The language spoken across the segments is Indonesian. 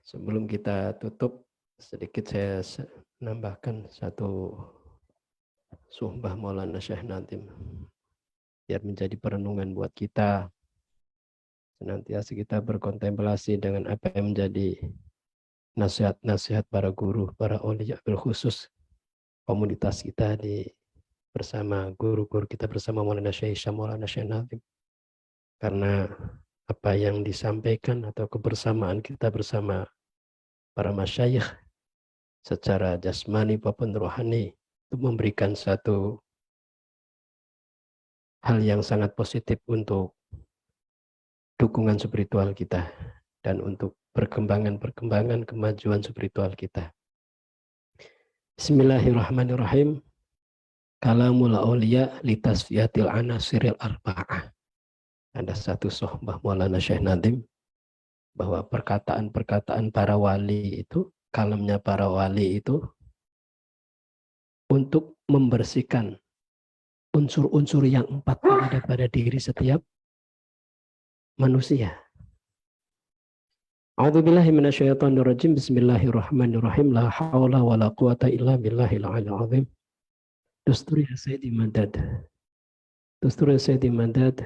Sebelum kita tutup, sedikit saya nambahkan satu sumpah Maulana Syekh Nadim. Biar menjadi perenungan buat kita. Senantiasa kita berkontemplasi dengan apa yang menjadi nasihat-nasihat para guru, para aulia khusus komunitas kita bersama guru-guru kita bersama Maulana Syekh Hisham, Maulana Syekh Nadim. Karena apa yang disampaikan atau kebersamaan kita bersama para masyayikh secara jasmani maupun rohani itu memberikan satu hal yang sangat positif untuk dukungan spiritual kita dan untuk perkembangan kemajuan spiritual kita. Bismillahirrahmanirrahim. Kalamul auliya litasfiyatil anasiril arba'ah. Ada satu sohbah Maulana Syekh Nadim bahwa perkataan-perkataan para wali itu, kalamnya para wali itu untuk membersihkan unsur-unsur yang 4 yang ada pada diri setiap manusia. A'udzubillahi minasyaitonirrajim. Bismillahirrahmanirrahim. La haula wala quwata illa billahil aliyyil azim. Dustur ya Sayyidi Madad. Dustur ya Sayyidi Madad.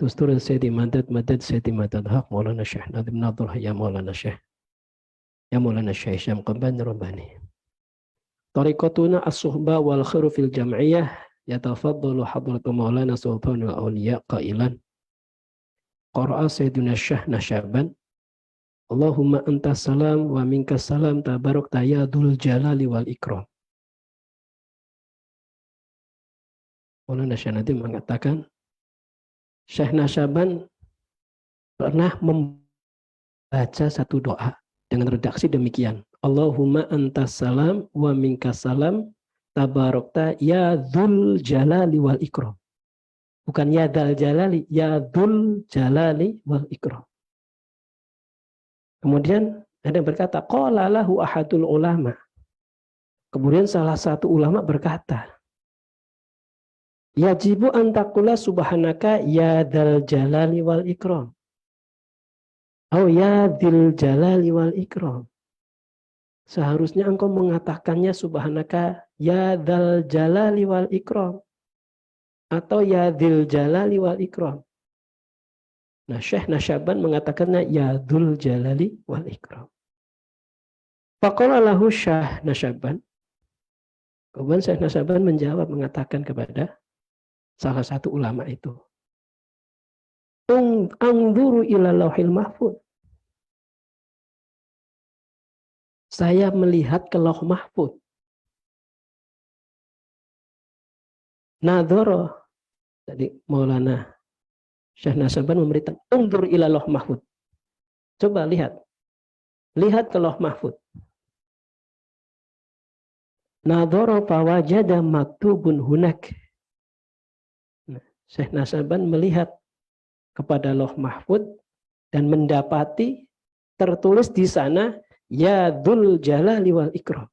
Dustur ya Sayyidi Madad. Madad Sayyidi Madad. Haq Maulana Syekh Nadim Nadhul ya Maulana Syekh. Ya Maulana Syekh Hisham Qabbani Rabbani. Tariqatuna as-suhbah wal khairu fil jam'iyah yatafaddalu hadratu Maulana Sultanul Awliya qailan. Qara'a Sayyidina Syekh Nasyaban. Allahumma anta salam wa minka salam tabarakta ya dzul jalali wal ikram. Maulana Syekh Nadim mengatakan, Syekh Nasyaban pernah membaca satu doa dengan redaksi demikian. Allahumma anta salam wa minka salam tabarakta ya dzul jalali wal ikram. Bukan ya dzal jalali, ya dzul jalali wal ikram. Kemudian ada yang berkata, qala lahu ahadul ulama. Kemudian salah satu ulama berkata, yajibu an taqula subhanaka ya dzal jalali wal ikram. Atau ya dzil jalali wal ikram. Seharusnya engkau mengatakannya subhanaka ya dzal jalali wal ikram. Atau ya dzil jalali wal ikram. Nah, Syekh Nasyaban mengatakannya ya dzul jalali wal ikram. Faqala lahu Syekh Nasyaban. Kemudian Syekh Nasyaban menjawab mengatakan kepada salah satu ulama itu. Anzuru ila lauhil mahfuz. Saya melihat ke lauh mahfuz. Nadhara. Jadi Maulana Syekh Nasyaban memberitahu, unzur ila lauh mahfuz. Coba lihat. Lihat ke lauh mahfuz. Nadhara fawajada maktubun hunak. Syekh Nasyaban melihat kepada lauh mahfuz dan mendapati tertulis di sana ya dzul jalali wal ikram.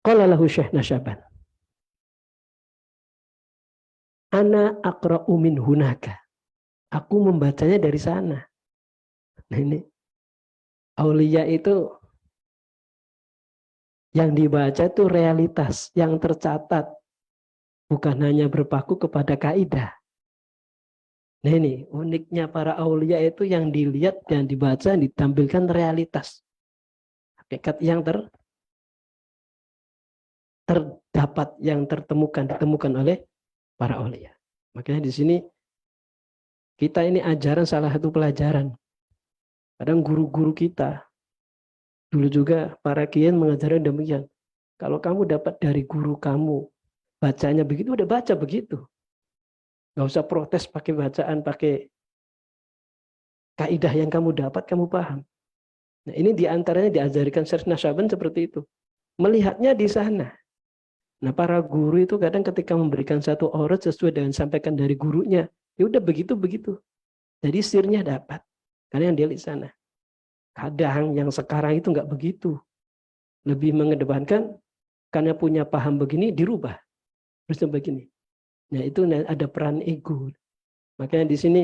Qala lahu Syekh Nasyaban. Ana aqra'u min hunaka. Aku membacanya dari sana. Nah ini aulia itu yang dibaca itu realitas yang tercatat. Bukan hanya berpaku kepada kaidah. Nah ini uniknya para aulia itu yang dilihat dan dibaca ditampilkan realitas. Hakikat yang terdapat, yang ditemukan oleh para aulia. Makanya di sini kita ini ajaran salah satu pelajaran. Kadang guru-guru kita dulu juga para kiai mengajarkan demikian. Kalau kamu dapat dari guru kamu bacanya begitu, udah baca begitu. Gak usah protes pakai bacaan, pakai kaidah yang kamu dapat, kamu paham. Nah ini diantaranya diajarkan Syekh Nasyaban seperti itu. Melihatnya di sana. Nah para guru itu kadang ketika memberikan satu aurat sesuai dengan sampaikan dari gurunya, ya udah begitu-begitu. Jadi sirnya dapat. Karena yang dia di sana. Kadang yang sekarang itu nggak begitu. Lebih mengedepankan karena punya paham begini dirubah. Terus begini. Nah itu ada peran ego. Makanya di sini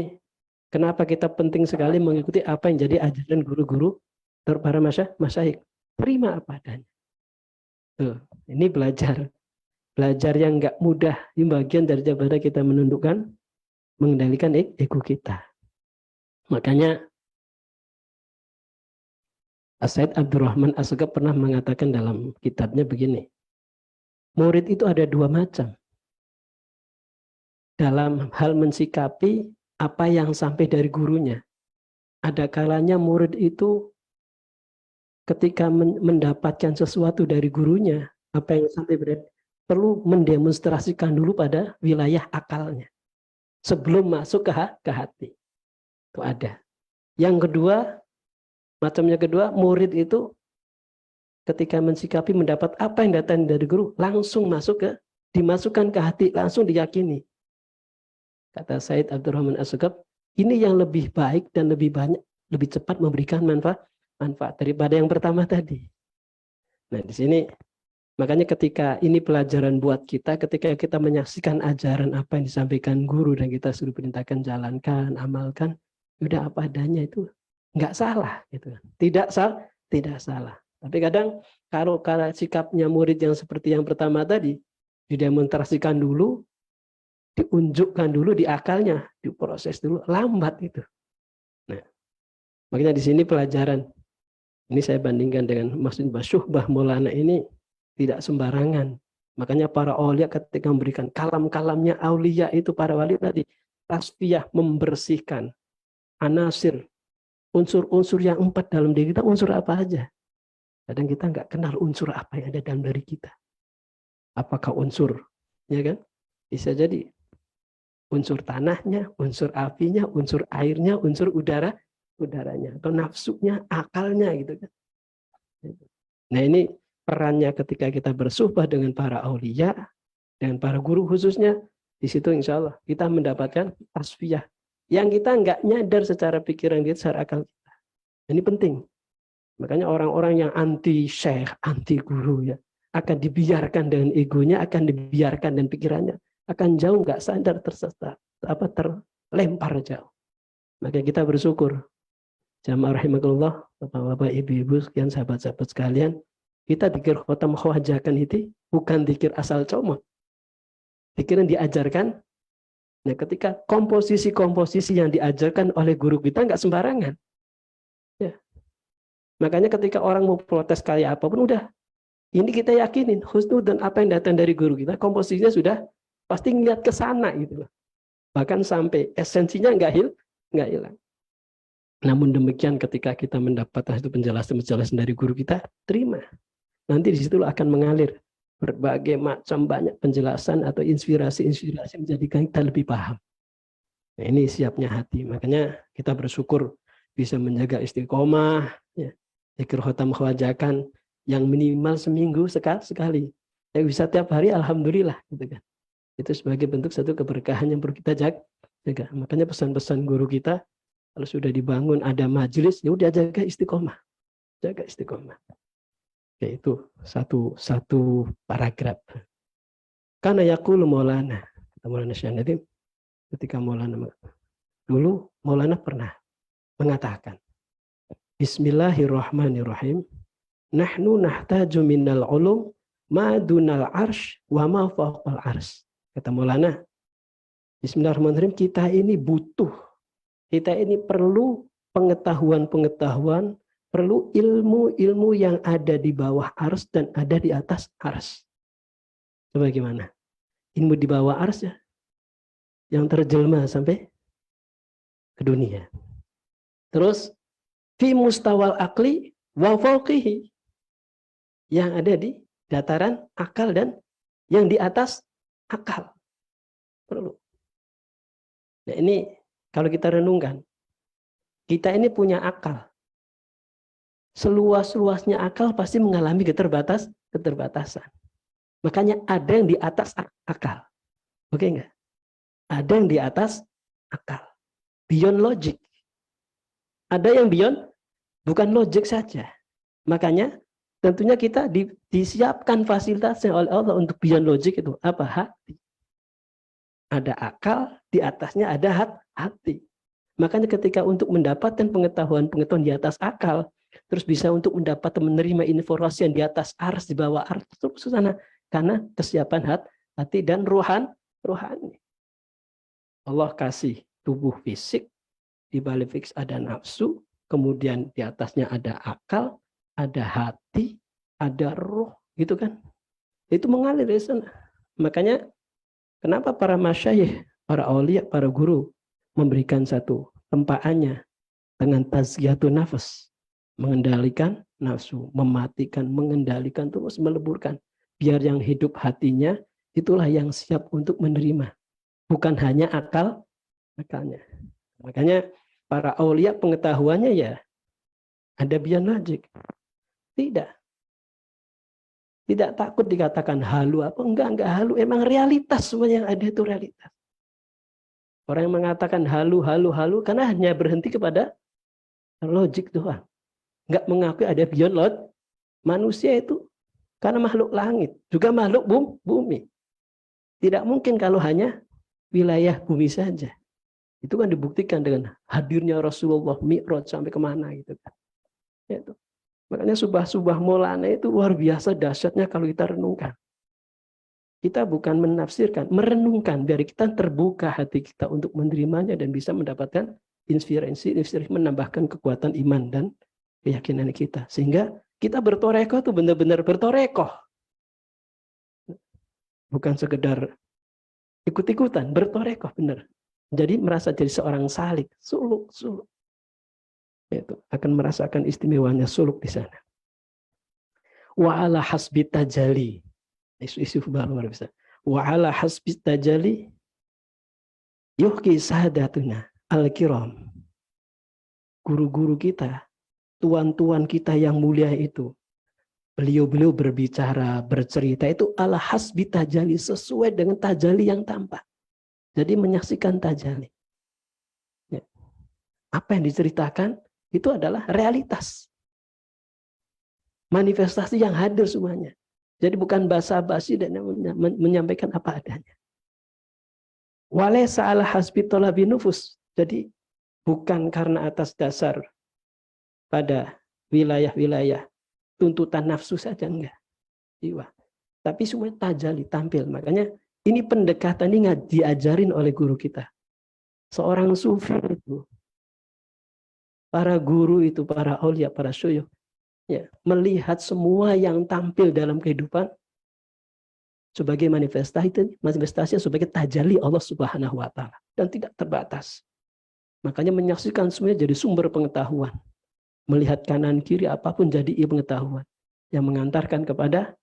Kenapa kita penting sekali mengikuti apa yang jadi ajaran guru-guru para masyayikh. Terima apa adanya. Tuh, ini belajar yang nggak mudah. Ini bagian daripada kita menundukkan, mengendalikan ego kita. Makanya As-Said Abdurrahman As-Sagaf pernah mengatakan dalam kitabnya begini, murid itu ada dua macam. Dalam hal mensikapi apa yang sampai dari gurunya. Ada kalanya murid itu ketika mendapatkan sesuatu dari gurunya, apa yang sampai berarti perlu mendemonstrasikan dulu pada wilayah akalnya sebelum masuk ke hati. Itu ada. Yang kedua, macamnya kedua, murid itu ketika mensikapi mendapat apa yang datang dari guru, langsung dimasukkan ke hati, langsung diyakini. Kata Said Abdurrahman As-Sagaf, ini yang lebih baik dan lebih banyak, lebih cepat memberikan manfaat daripada yang pertama tadi. Nah, di sini makanya ketika ini pelajaran buat kita, ketika kita menyaksikan ajaran apa yang disampaikan guru dan kita suruh perintahkan, jalankan, amalkan, udah apa adanya, itu nggak salah gitu. Tidak salah. Tapi kadang kalau sikapnya murid yang seperti yang pertama tadi, didemonstrasikan dulu, diunjukkan dulu di akalnya, diproses dulu, lambat itu. Nah, makanya di sini pelajaran ini saya bandingkan dengan maksud Syuhbah Maulana ini tidak sembarangan. Makanya para aulia ketika memberikan kalam-kalamnya aulia itu, para wali tadi tasfiyah, membersihkan anasir, unsur-unsur yang 4 dalam diri kita. Unsur apa aja? Kadang kita nggak kenal unsur apa yang ada dalam diri kita. Apakah unsur, ya kan? Bisa jadi unsur tanahnya, unsur apinya, unsur airnya, unsur udaranya, atau nafsunya, akalnya gitu kan. Nah, ini perannya ketika kita bersuhbah dengan para aulia, dengan para guru khususnya, di situ insya Allah kita mendapatkan tasfiyah yang kita nggak nyadar secara pikiran kita, secara akal kita. Ini penting. Makanya orang-orang yang anti syekh, anti guru ya, akan dibiarkan dengan egonya, akan dibiarkan dan pikirannya akan jauh nggak sadar, tersesat, terlempar jauh. Maka kita bersyukur, jamaah rahimakumullah, bapak-bapak, ibu-ibu, sekian sahabat-sahabat sekalian, kita dikir khotam khawajakan itu bukan dikir asal comot. Dikir yang diajarkan. Nah, ketika komposisi-komposisi yang diajarkan oleh guru kita nggak sembarangan. Ya. Makanya ketika orang mau protes kayak apapun, udah, ini kita yakinin husnul dan apa yang datang dari guru kita, komposisinya sudah pasti ngeliat ke sana gitu loh. Bahkan sampai esensinya nggak hilang. Namun demikian ketika kita mendapat itu penjelasan dari guru kita, terima. Nanti di situ akan mengalir berbagai macam banyak penjelasan atau inspirasi-inspirasi menjadikan kita lebih paham. Nah, ini siapnya hati. Makanya kita bersyukur bisa menjaga istiqomah, ya, zikir khotam khawajakan yang minimal seminggu sekali. Yang bisa tiap hari, alhamdulillah gitu kan. Itu sebagai bentuk satu keberkahan yang perlu kita jaga. Makanya pesan-pesan guru kita, kalau sudah dibangun ada majelis, ya udah jaga istiqomah. Jaga istiqomah. Yaitu satu paragraf. Karena yaqulu Maulana, kata Maulana Syahnadim, ketika dulu Maulana pernah mengatakan, Bismillahirrahmanirrahim, nahnu nahtaju minnal ulum ma dunal arsh wa ma fawqal arsh. Kata Maulana, Bismillahirrahmanirrahim, kita ini butuh, kita ini perlu pengetahuan-pengetahuan, perlu ilmu-ilmu yang ada di bawah ars dan ada di atas ars. Coba gimana? Ilmu di bawah ars ya, yang terjelma sampai ke dunia. Terus, fi mustawal akli wa fawqihi, yang ada di dataran akal dan yang di atas akal. Perlu. Nah, ini kalau kita renungkan, kita ini punya akal. Seluas-luasnya akal pasti mengalami keterbatasan. Makanya ada yang di atas akal. Oke enggak? Ada yang di atas akal. Beyond logic. Ada yang beyond, bukan logic saja. Makanya tentunya kita disiapkan fasilitasnya oleh Allah untuk beyond logic itu. Apa? Hati. Ada akal, di atasnya ada hati. Makanya ketika untuk mendapatkan pengetahuan-pengetahuan di atas akal, terus bisa untuk mendapatkan menerima informasi yang di atas ars, di bawah ars, terus sana. Karena kesiapan hati dan rohani. Allah kasih tubuh fisik, di balik fisik ada nafsu, kemudian di atasnya ada akal, ada hati, ada roh, gitu kan? Itu mengalir dari sana. Makanya kenapa para masyayikh, para aulia, para guru memberikan satu tempaannya dengan tazkiyatun nafas, mengendalikan nafsu, mematikan, mengendalikan, terus meleburkan. Biar yang hidup hatinya itulah yang siap untuk menerima, bukan hanya akalnya. Makanya para aulia pengetahuannya ya ada beyond logic. Tidak takut dikatakan halu apa, enggak halu, emang realitas, semua yang ada itu realitas. Orang yang mengatakan halu karena hanya berhenti kepada logik doang. Enggak mengakui ada beyond logic. Manusia itu karena makhluk langit, juga makhluk bumi. Tidak mungkin kalau hanya wilayah bumi saja. Itu kan dibuktikan dengan hadirnya Rasulullah Mi'raj sampai kemana gitu kan. Itu. Makanya subah Maulana itu luar biasa dahsyatnya kalau kita renungkan. Kita bukan menafsirkan, merenungkan, biar kita terbuka hati kita untuk menerimanya dan bisa mendapatkan inspirasi menambahkan kekuatan iman dan keyakinan kita. Sehingga kita bertorekoh itu benar-benar bertorekoh. Bukan sekedar ikut-ikutan, bertorekoh benar. Jadi merasa jadi seorang salik, suluk. Itu akan merasakan istimewanya suluk di sana. Wa ala hasbi tajali. Isu-isu baru luar biasa. Wa ala hasbi tajali yuhki sahadatuna al-kiram. Guru-guru kita, tuan-tuan kita yang mulia itu, beliau berbicara, bercerita itu ala hasbi tajali, sesuai dengan tajali yang tampak. Jadi menyaksikan tajali. Ya. Apa yang diceritakan itu adalah realitas. Manifestasi yang hadir semuanya. Jadi bukan basa-basi dan menyampaikan apa adanya. Walaysa ala hasbi talabi nufus. Jadi bukan karena atas dasar pada wilayah-wilayah tuntutan nafsu saja, enggak. Iya. Tapi semua tajali, tampil. Makanya ini pendekatan ini diajarin oleh guru kita. Seorang sufi itu, para guru itu, para aulia, para syuyukh, ya, melihat semua yang tampil dalam kehidupan sebagai manifestasi sebagai tajalli Allah Subhanahu wa taala dan tidak terbatas. Makanya menyaksikan semuanya jadi sumber pengetahuan. Melihat kanan kiri apapun jadi pengetahuan yang mengantarkan kepada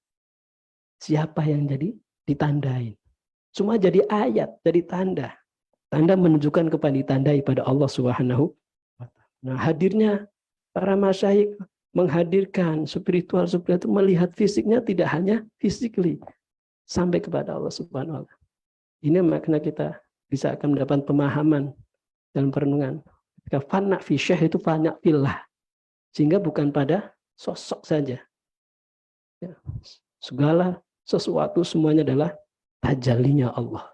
siapa yang jadi ditandain. Semua jadi ayat, jadi tanda. Tanda menunjukkan kepada ditandai pada Allah Subhanahu wa taala. Nah, hadirnya para masyayikh menghadirkan spiritual itu melihat fisiknya tidak hanya physically sampai kepada Allah Subhanahu wa taala. Ini makna kita bisa akan mendapat pemahaman dalam perenungan. Ketika fana fi syekh itu fana fillah. Sehingga bukan pada sosok saja. Ya, segala sesuatu semuanya adalah tajallinya Allah.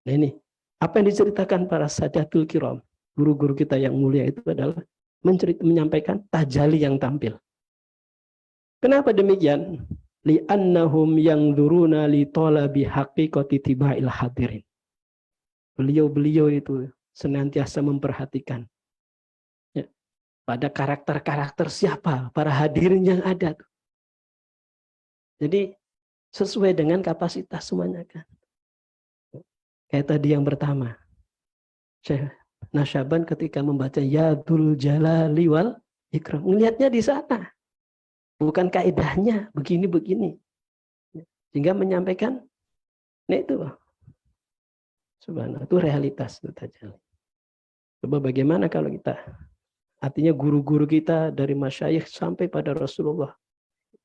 Nah ini, apa yang diceritakan para sadatul kiram, guru-guru kita yang mulia itu adalah menyampaikan tajalli yang tampil. Kenapa demikian? Li'annahum yanzuruna li talabi haqiqati tiba'il hadirin. Beliau itu senantiasa memperhatikan ya, pada karakter-karakter siapa para hadirin yang ada. Jadi sesuai dengan kapasitas semuanya kan. Kayak tadi yang pertama, Syekh Nasyaban ketika membaca Yadul Jalali wal Ikram, melihatnya di sana. Bukan kaidahnya begini-begini. Sehingga menyampaikan, nah itu loh. Subhanallah, itu realitas. Itu tajalli. Coba bagaimana kalau kita, artinya guru-guru kita dari masyayikh sampai pada Rasulullah,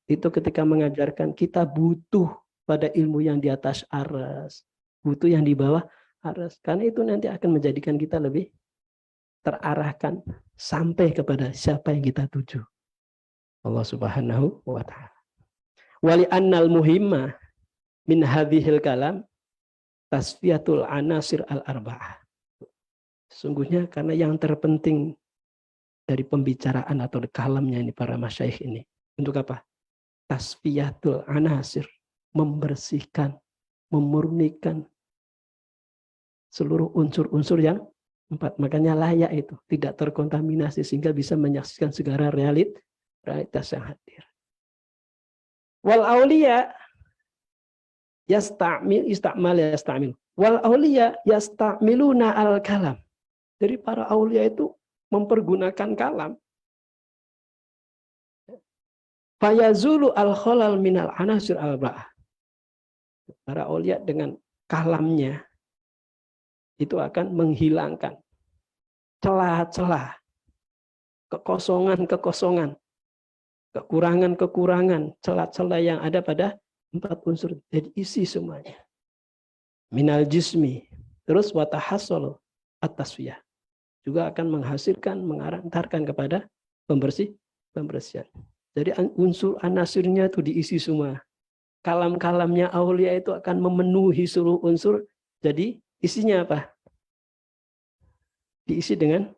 itu ketika mengajarkan kita butuh pada ilmu yang di atas aras, butuh yang di bawah aras. Karena itu nanti akan menjadikan kita lebih terarahkan sampai kepada siapa yang kita tuju. Allah Subhanahu wa ta'ala. Wali annal muhimma min hadhil kalam tasfiyatul anasir al-arba'ah. Sungguhnya karena yang terpenting dari pembicaraan atau kalamnya ini para masyayikh ini. Untuk apa? Tasfiyatul anasir. Membersihkan, memurnikan seluruh unsur-unsur yang 4. Makanya layak itu. Tidak terkontaminasi sehingga bisa menyaksikan segala realitas yang hadir. Wal auliya yasta'mil. Wal auliya yasta'miluna al kalam. Jadi para aulia itu mempergunakan kalam. Fayazulu al khalal minal anasir al ba'ah. Para aulia dengan kalamnya itu akan menghilangkan celah-celah, kekosongan-kekosongan, kekurangan-kekurangan, celah-celah yang ada pada 4 unsur. Jadi isi semuanya. Minal jismi. Terus watahassal at-tasfiyah. Juga akan menghasilkan, mengantarkan kepada pembersihan. Jadi unsur anasirnya itu diisi semua. Kalam-kalamnya aulia itu akan memenuhi seluruh unsur. Jadi isinya apa? Diisi dengan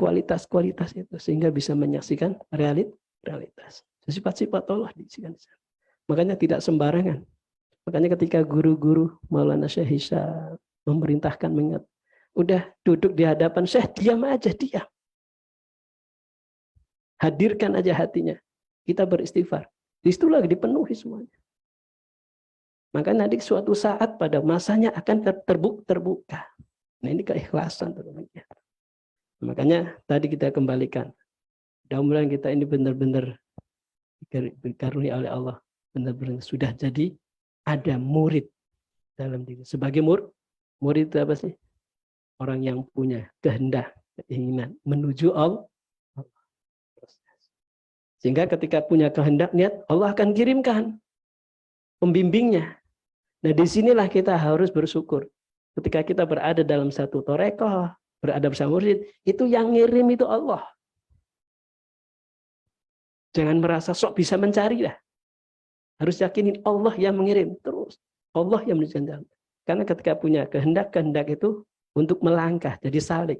kualitas-kualitas itu. Sehingga bisa menyaksikan realitas. Sifat-sifat Allah diisikan. Makanya tidak sembarangan. Makanya ketika guru-guru Maulana Syekh Hisham memerintahkan mengingat, udah duduk di hadapan Syekh, diam aja, diam. Hadirkan aja hatinya. Kita beristighfar. Disitulah dipenuhi semuanya. Maka nanti suatu saat pada masanya akan terbuka. Nah ini keikhlasan. Makanya tadi kita kembalikan. Mudah-mudahan kita ini benar-benar dikaruniai oleh Allah. Benar-benar sudah jadi ada murid dalam diri. Sebagai murid itu apa sih? Orang yang punya kehendak, keinginan menuju Allah. Sehingga ketika punya kehendak, niat, Allah akan kirimkan pembimbingnya. Nah disinilah kita harus bersyukur. Ketika kita berada dalam satu torekoh, berada bersama murid, itu yang ngirim itu Allah. Jangan merasa sok bisa mencari lah. Harus yakinin Allah yang mengirim terus. Allah yang menunjukkan jalan. Karena ketika punya kehendak itu untuk melangkah, jadi salik.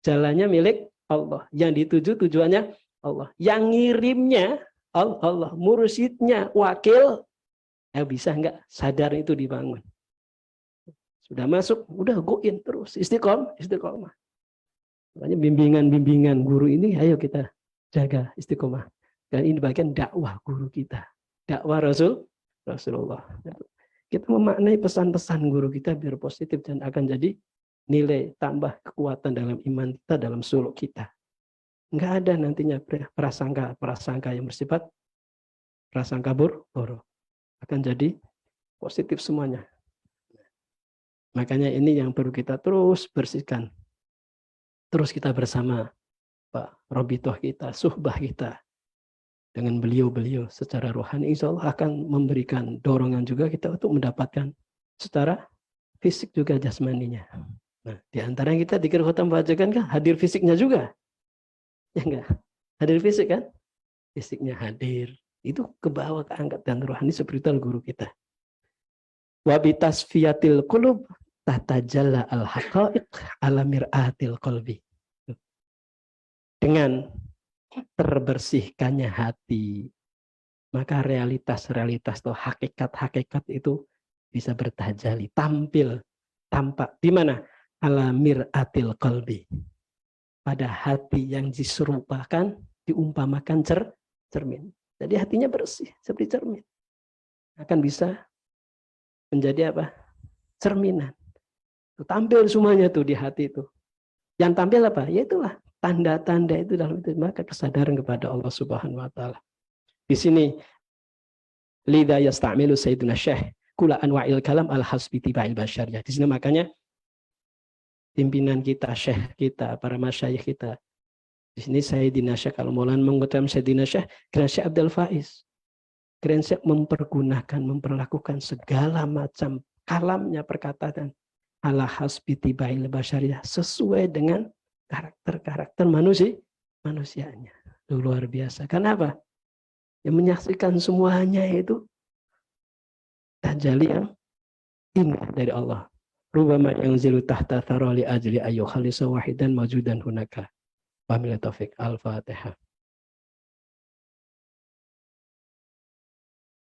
Jalannya milik Allah. Yang dituju tujuannya Allah. Yang ngirimnya Allah. Mursyidnya, wakil. Bisa enggak sadar itu dibangun. Sudah masuk, udah go in terus. Istiqomah. Makanya bimbingan guru ini, ayo kita jaga istiqomah. Dan ini bagian dakwah guru kita. Dakwah Rasulullah. Kita memaknai pesan-pesan guru kita biar positif dan akan jadi nilai tambah kekuatan dalam iman kita, dalam suluk kita. Enggak ada nantinya prasangka yang bersifat prasangka buruk. Akan jadi positif semuanya. Makanya ini yang perlu kita terus bersihkan. Terus kita bersama Pak Robitoh kita, suhbah kita. Dengan beliau-beliau secara rohani, insya Allah akan memberikan dorongan juga kita untuk mendapatkan secara fisik juga jasmaninya. Nah, di antara yang kita dikir khotam bacakan kan hadir fisiknya juga. Ya enggak? Hadir fisik kan? Fisiknya hadir. Itu ke bawah keangkat dan rohani spiritual guru kita. Wa bitasfiyatil qulub tatajalla al-haqaiq ala mir'atil qalbi. Dengan terbersihkannya hati, maka realitas-realitas atau hakikat-hakikat itu bisa bertajalli, tampak di mana? Ala mir'atil qalbi. Pada hati yang diserupakan, diumpamakan cermin. Jadi hatinya bersih seperti cermin. Akan bisa menjadi apa? Cerminan. Tampil semuanya tuh di hati itu. Yang tampil apa? Ya itulah tanda-tanda itu dalam itu, maka kesadaran kepada Allah Subhanahu wa taala. Di sini lidha yasta'milu sayyiduna syekh kula anwa'il kalam al hasbi tiba'il basyariyah. Di sini makanya pimpinan kita, syekh kita, para masyayikh kita. Di sini Sayyidina Syekh Al-Maulana mengutamakan Sayyidina Syekh Grand Syekh Abdul Faiz. Grand Syekh memperlakukan segala macam kalamnya perkataan ala hasbi tiba'il basyariyah sesuai dengan karakter manusianya. Itu luar biasa. Kenapa? Yang menyaksikan semuanya itu tajalli yang indah dari Allah. Rubama yanzilu tahta thara li ajli ayu khalisa wahidan mawjudan hunaka. Wabillahi taufik. Al-Fatihah.